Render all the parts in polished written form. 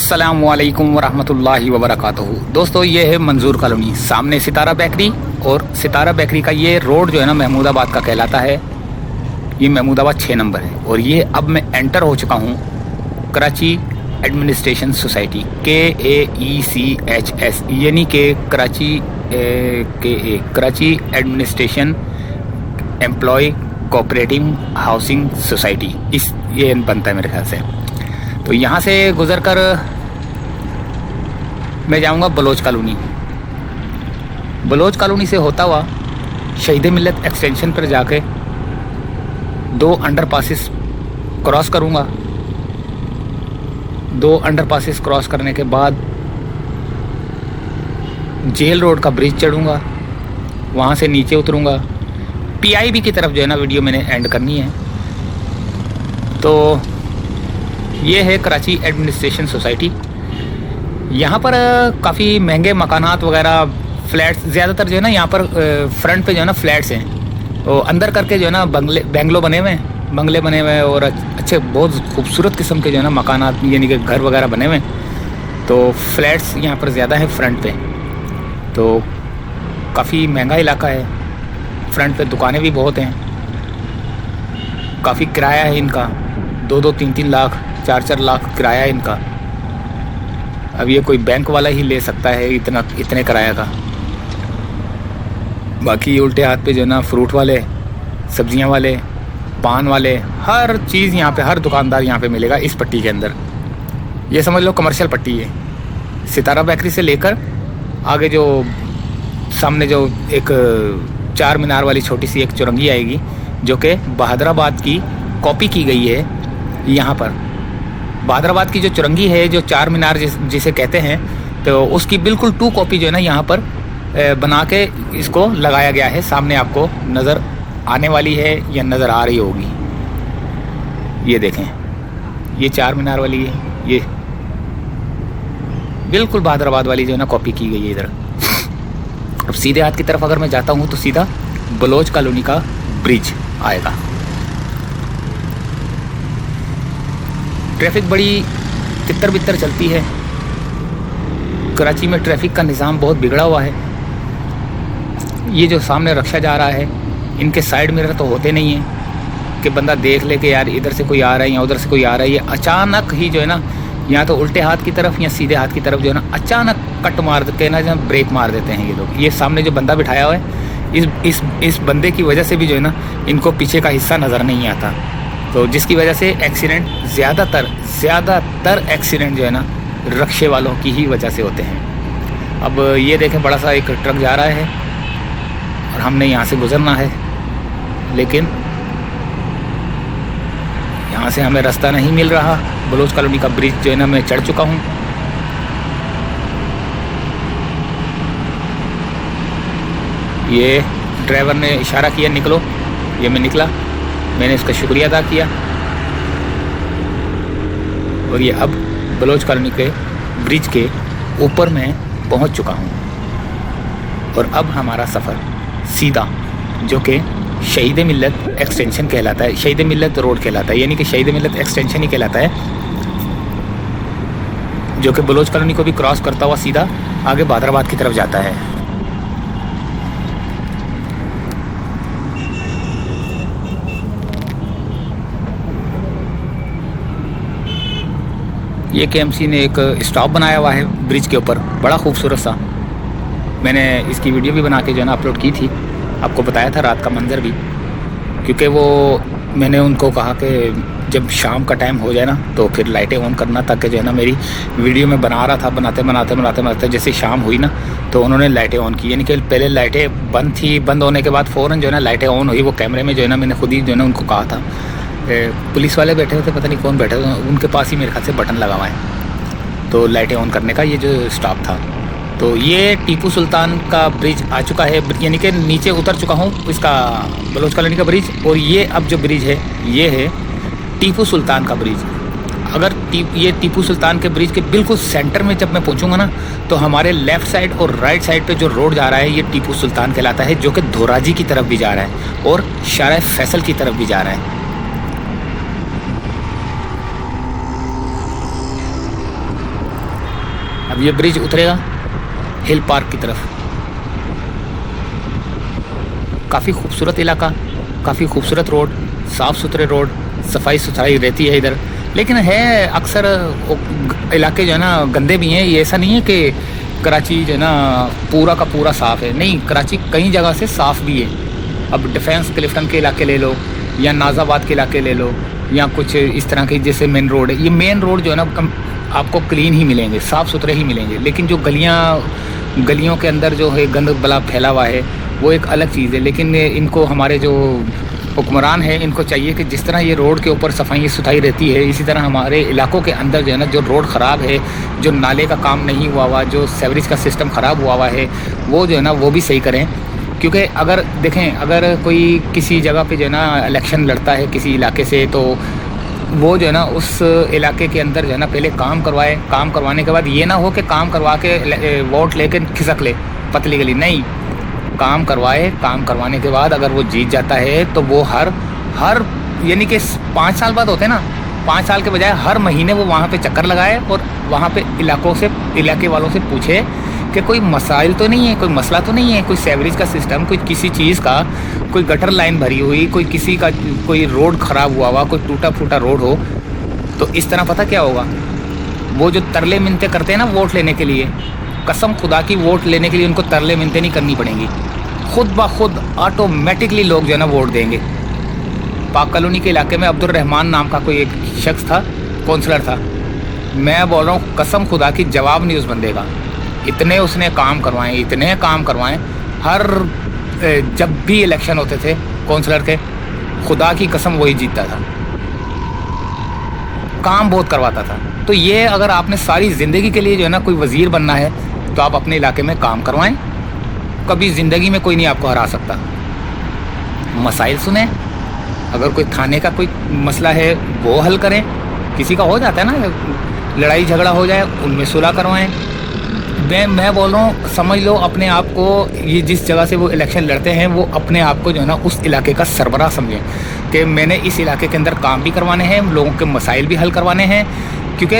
अस्सलामुअलैकुम वरहमतुल्लाहि वबरकातुहू। दोस्तों, ये है मंजूर कॉलोनी, सामने सितारा बेकरी। और सितारा बेकरी का ये रोड जो है ना महमूदाबाद का कहलाता है। ये महमूदाबाद 6 नंबर है। और ये अब मैं एंटर हो चुका हूँ कराची एडमिनिस्ट्रेशन सोसाइटी, KAECHS, यानी कि Karachi administration employ cooperative housing society, इस ये बनता है मेरे ख्याल से। तो यहाँ से गुजर कर मैं जाऊँगा बलोच कॉलोनी। बलोच कॉलोनी से होता हुआ शहीद मिल्लत एक्सटेंशन पर जाके 2 अंडरपासेस क्रॉस करूँगा। 2 अंडरपासेस क्रॉस करने के बाद जेल रोड का ब्रिज चढ़ूँगा, वहाँ से नीचे उतरूँगा। PIB की तरफ जो है ना वीडियो मैंने एंड करनी है। तो ये है कराची एडमिनिस्ट्रेशन सोसाइटी। यहाँ पर काफ़ी महंगे मकानात वगैरह, फ्लैट्स ज़्यादातर जो है ना यहाँ पर फ्रंट पे जो है ना फ्लैट्स हैं। तो अंदर करके जो है ना बंगले बने हुए हैं और अच्छे बहुत खूबसूरत किस्म के जो है ना मकानात, यानी कि घर वगैरह बने हुए हैं। तो फ्लैट्स यहाँ पर ज़्यादा है फ्रंट पे। तो काफ़ी महंगा इलाका है। फ्रंट पे दुकानें भी बहुत हैं। काफ़ी किराया है इनका, 2-2, 3-3 लाख, 4-4 लाख किराया है इनका। अब ये कोई बैंक वाला ही ले सकता है इतने किराया का। बाकी उल्टे हाथ पे जो है ना फ्रूट वाले, सब्जियां वाले, पान वाले, हर चीज़ यहाँ पे, हर दुकानदार यहाँ पे मिलेगा इस पट्टी के अंदर। ये समझ लो कमर्शियल पट्टी है। सितारा बेकरी से लेकर आगे जो सामने जो एक 4 मीनार वाली छोटी सी एक चुरंगी आएगी, जो कि बहादुराबाद की कॉपी की गई है। यहाँ पर बहादुराबाद की जो चुरंगी है, जो 4 मीनार जिसे कहते हैं, तो उसकी बिल्कुल 2 कॉपी जो है ना यहाँ पर बना के इसको लगाया गया है। सामने आपको नज़र आने वाली है या नज़र आ रही होगी। ये देखें, ये 4 मीनार वाली है, ये बिल्कुल बहादुराबाद वाली जो है ना कॉपी की गई है इधर। अब सीधे हाथ की तरफ अगर मैं जाता हूँ तो सीधा बलोच कॉलोनी का ब्रिज आएगा। ट्रैफिक बड़ी तितर बितर चलती है। कराची में ट्रैफिक का निज़ाम बहुत बिगड़ा हुआ है। ये जो सामने रक्षा जा रहा है, इनके साइड मिरर तो होते नहीं हैं कि बंदा देख ले कि यार इधर से कोई आ रहा है या उधर से कोई आ रहा है। ये अचानक ही जो है ना, या तो उल्टे हाथ की तरफ या सीधे हाथ की तरफ जो है ना अचानक कट मार के ना, जहाँ ब्रेक मार देते हैं ये लोग। ये सामने जो बंदा बिठाया हुआ है, इस बंदे की वजह से भी जो है ना इनको पीछे का हिस्सा नज़र नहीं आता। तो जिसकी वजह से एक्सीडेंट ज़्यादातर एक्सीडेंट जो है ना रक्षे वालों की ही वजह से होते हैं। अब ये देखें, बड़ा सा एक ट्रक जा रहा है और हमने यहाँ से गुजरना है, लेकिन यहाँ से हमें रास्ता नहीं मिल रहा। बलोच कॉलोनी का ब्रिज जो है ना मैं चढ़ चुका हूँ। ये ड्राइवर ने इशारा किया निकलो, ये मैं निकला। मैंने इसका शुक्रिया अदा किया और ये अब बलोच कॉलोनी के ब्रिज के ऊपर मैं पहुंच चुका हूं। और अब हमारा सफ़र सीधा, जो कि शहीद मिल्लत एक्सटेंशन कहलाता है, शहीद मिल्लत रोड कहलाता है, यानी कि शहीद मिल्लत एक्सटेंशन ही कहलाता है, जो कि बलोच कॉलोनी को भी क्रॉस करता हुआ सीधा आगे बहादुराबाद की तरफ जाता है। ये KMC ने एक स्टॉप बनाया हुआ है ब्रिज के ऊपर, बड़ा खूबसूरत सा। मैंने इसकी वीडियो भी बना के जो है ना अपलोड की थी, आपको बताया था रात का मंजर भी। क्योंकि वो मैंने उनको कहा कि जब शाम का टाइम हो जाए ना तो फिर लाइटें ऑन करना, ताकि जो है ना मेरी वीडियो में बना रहा था, बनाते जैसे शाम हुई ना तो उन्होंने लाइटें ऑन की। यानी कि पहले लाइटें बंद थी, बंद होने के बाद फ़ौरन जो है ना लाइटें ऑन हुई। वो कैमरे में जो है ना मैंने खुद ही जो है ना उनको कहा था। पुलिस वाले बैठे हुए थे, पता नहीं कौन बैठे हुए, उनके पास ही मेरे ख्याल से बटन लगा हुआ है तो लाइटें ऑन करने का, ये जो स्टॉप था। तो ये टीपू सुल्तान का ब्रिज आ चुका है, यानी कि नीचे उतर चुका हूँ इसका बलोच कॉलोनी का ब्रिज। और ये अब जो ब्रिज है ये है टीपू सुल्तान का ब्रिज। अगर ये टीपू सुल्तान के ब्रिज के बिल्कुल सेंटर में जब मैं पहुँचूँगा ना तो हमारे लेफ़्ट साइड और राइट साइड पे जो रोड जा रहा है ये टीपू सुल्तान कहलाता है, जो कि धोराजी की तरफ भी जा रहा है और शारा फैसल की तरफ भी जा रहा है। अब ये ब्रिज उतरेगा हिल पार्क की तरफ। काफ़ी खूबसूरत इलाका, काफ़ी खूबसूरत रोड, साफ़ सुथरे रोड, सफाई सुथराई रहती है इधर। लेकिन है अक्सर इलाके जो है ना गंदे भी हैं। ये ऐसा नहीं है कि कराची जो है ना पूरा का पूरा साफ़ है, नहीं, कराची कई जगह से साफ़ भी है। अब डिफेंस क्लिफ्टन के इलाके ले लो या नाज़ाबाद के इलाके ले लो या कुछ इस तरह के जैसे मेन रोड है, ये मेन रोड जो है ना आपको क्लीन ही मिलेंगे, साफ़ सुथरे ही मिलेंगे। लेकिन जो गलियों के अंदर जो है गंद बला फैला हुआ है वो एक अलग चीज़ है। लेकिन इनको हमारे जो हुक्मरान है इनको चाहिए कि जिस तरह ये रोड के ऊपर सफाई सुथराई रहती है, इसी तरह हमारे इलाकों के अंदर जो है ना जो रोड ख़राब है, जो नाले का काम नहीं हुआ, जो सीवरेज का सिस्टम ख़राब हुआ है, वो जो है ना वो भी सही करें। क्योंकि अगर देखें, अगर कोई किसी जगह पे जो है ना इलेक्शन लड़ता है किसी इलाके से, तो वो जो है ना उस इलाके के अंदर जो है ना पहले काम करवाए। काम करवाने के बाद ये ना हो कि काम करवा के वोट लेके खिसक ले पतली गली, नहीं, काम करवाए। काम करवाने के बाद अगर वो जीत जाता है तो वो हर यानी कि 5 साल बाद होते हैं ना, 5 साल के बजाय हर महीने वो वहाँ पे चक्कर लगाए और वहाँ पे इलाके वालों से पूछे कि कोई मसाइल तो नहीं है, कोई मसला तो नहीं है, कोई सीवरेज का सिस्टम, कोई किसी चीज़ का, कोई गटर लाइन भरी हुई, कोई किसी का कोई रोड ख़राब हुआ, कोई टूटा फूटा रोड हो। तो इस तरह पता क्या होगा, वो जो तरले मिन्नते करते हैं ना वोट लेने के लिए, कसम खुदा की वोट लेने के लिए उनको तरले मिन्नते नहीं करनी पड़ेंगी, खुद ब खुद ऑटोमेटिकली लोग जो है ना वोट देंगे। पाक कॉलोनी के इलाके में अब्दुल रहमान नाम का कोई एक शख्स था, काउंसलर था, मैं बोल रहा हूँ कसम खुदा की जवाब नहीं उस बंदे का। इतने उसने काम करवाएं, हर जब भी इलेक्शन होते थे काउंसलर के, खुदा की कसम वही जीतता था, काम बहुत करवाता था। तो ये अगर आपने सारी ज़िंदगी के लिए जो है ना कोई वज़ीर बनना है तो आप अपने इलाके में काम करवाएं, कभी ज़िंदगी में कोई नहीं आपको हरा सकता। मसाइल सुने, अगर कोई थाने का कोई मसला है वो हल करें, किसी का हो जाता है ना लड़ाई झगड़ा हो जाए, उनमें सुलह करवाएं। मैं बोल रहा हूँ, समझ लो अपने आप को, ये जिस जगह से वो इलेक्शन लड़ते हैं वो अपने आप को जो है ना उस इलाके का सरबराह समझें कि मैंने इस इलाके के अंदर काम भी करवाने हैं, लोगों के मसाइल भी हल करवाने हैं। क्योंकि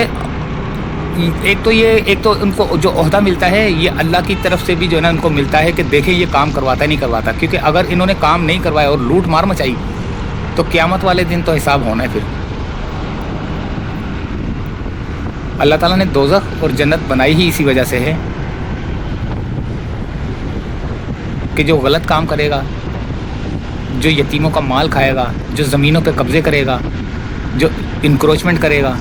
एक तो उनको जो ओहदा मिलता है ये अल्लाह की तरफ से भी जो है ना उनको मिलता है कि देखें ये काम करवाता नहीं करवाता। क्योंकि अगर इन्होंने काम नहीं करवाया और लूट मार मचाई तो क़यामत वाले दिन तो हिसाब होना है। फिर अल्लाह ताला ने दोज़ख और जन्नत बनाई ही इसी वजह से है कि जो गलत काम करेगा, जो यतीमों का माल खाएगा, जो ज़मीनों पे कब्ज़े करेगा, जो इंक्रोचमेंट करेगा,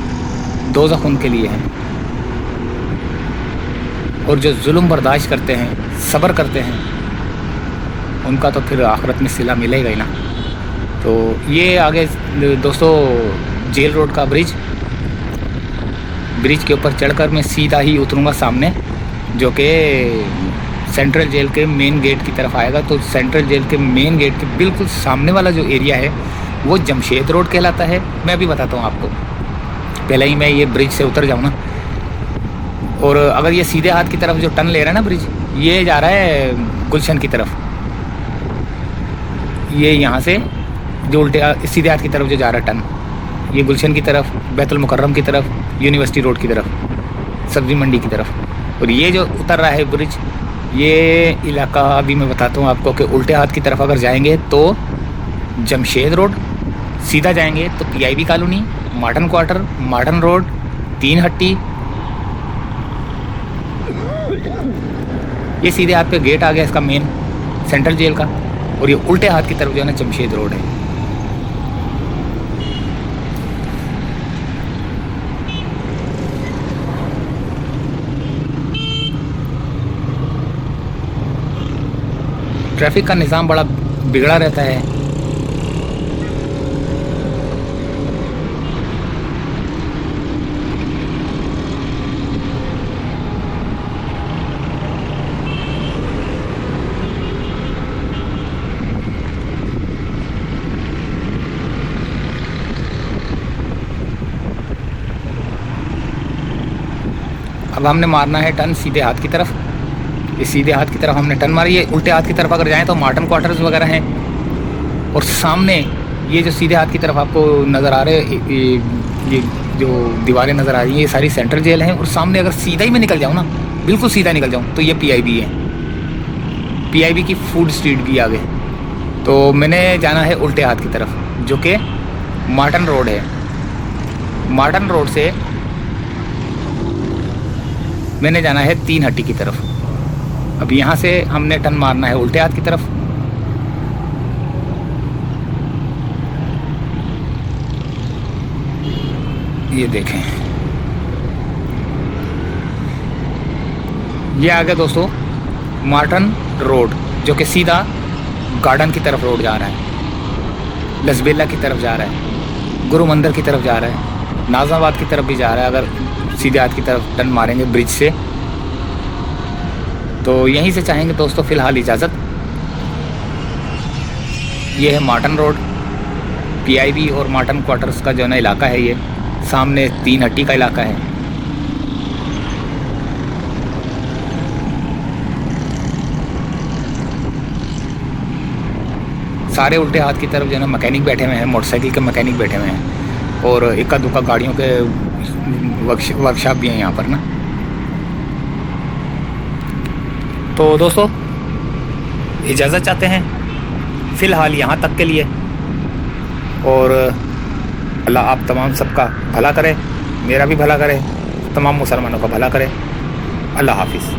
दोज़ख उनके लिए है। और जो जुल्म बर्दाश्त करते हैं, सब्र करते हैं, उनका तो फिर आखिरत में सिला मिलेगा ही ना। तो ये आगे दोस्तों जेल रोड का ब्रिज के ऊपर चढ़कर मैं सीधा ही उतरूँगा सामने, जो कि सेंट्रल जेल के मेन गेट की तरफ आएगा। तो सेंट्रल जेल के मेन गेट के बिल्कुल सामने वाला जो एरिया है वो जमशेद रोड कहलाता है। मैं अभी बताता हूँ आपको, पहले ही मैं ये ब्रिज से उतर जाऊँ ना। और अगर ये सीधे हाथ की तरफ जो टर्न ले रहा है ना ब्रिज, ये जा रहा है गुलशन की तरफ, ये यहाँ से जो उल्टे सीधे हाथ की तरफ जो जा रहा है टर्न, ये गुलशन की तरफ, बैतुल मुकर्रम की तरफ, यूनिवर्सिटी रोड की तरफ, सब्ज़ी मंडी की तरफ। और ये जो उतर रहा है ब्रिज, ये इलाका अभी मैं बताता हूँ आपको कि उल्टे हाथ की तरफ अगर जाएंगे तो जमशेद रोड, सीधा जाएंगे तो PIB colony, modern quarter, modern road, 3 हट्टी, ये सीधे हाथ पे गेट आ गया इसका मेन सेंट्रल जेल का। और ये उल्टे हाथ की तरफ जो है ना जमशेद रोड है। ट्रैफिक का निज़ाम बड़ा बिगड़ा रहता है। अब हमने मारना है टर्न सीधे हाथ की तरफ। ये सीधे हाथ की तरफ हमने टर्न मारी है। उल्टे हाथ की तरफ अगर जाएं तो मॉडर्न क्वार्टर्स वगैरह हैं। और सामने ये जो सीधे हाथ की तरफ आपको नज़र आ रहे ये जो दीवारें नज़र आ रही हैं ये सारी सेंट्रल जेल हैं, और सामने अगर सीधा ही मैं निकल जाऊँ ना, बिल्कुल सीधा निकल जाऊँ, तो ये PIB है। PIB की फूड स्ट्रीट भी आगे। तो मैंने जाना है उल्टे हाथ की तरफ, जो कि मार्टन रोड है। मार्टन रोड से मैंने जाना है 3 हट्टी की तरफ। अब यहाँ से हमने टर्न मारना है उल्टे हाथ की तरफ। ये देखें, ये आ गया दोस्तों मार्टन रोड, जो कि सीधा गार्डन की तरफ रोड जा रहा है, लसबेला की तरफ जा रहा है, गुरु मंदिर की तरफ जा रहा है, नाज़ाबाद की तरफ भी जा रहा है। अगर सीधे हाथ की तरफ टर्न मारेंगे ब्रिज से, तो यहीं से चाहेंगे दोस्तों फ़िलहाल इजाज़त। ये है मार्टन रोड, PIB और मार्टन क्वार्टर्स का जो है ना इलाका है। ये सामने 3 हट्टी का इलाका है। सारे उल्टे हाथ की तरफ जो है ना मैकेनिक बैठे हुए हैं, मोटरसाइकिल के मैकेनिक बैठे हुए हैं, और इक्का दुक्का गाड़ियों के वर्कशॉप भी हैं यहाँ पर ना। तो दोस्तों इजाज़त चाहते हैं फ़िलहाल यहाँ तक के लिए, और अल्लाह आप तमाम सबका भला करे, मेरा भी भला करे, तमाम मुसलमानों का भला करे। अल्लाह हाफिज़।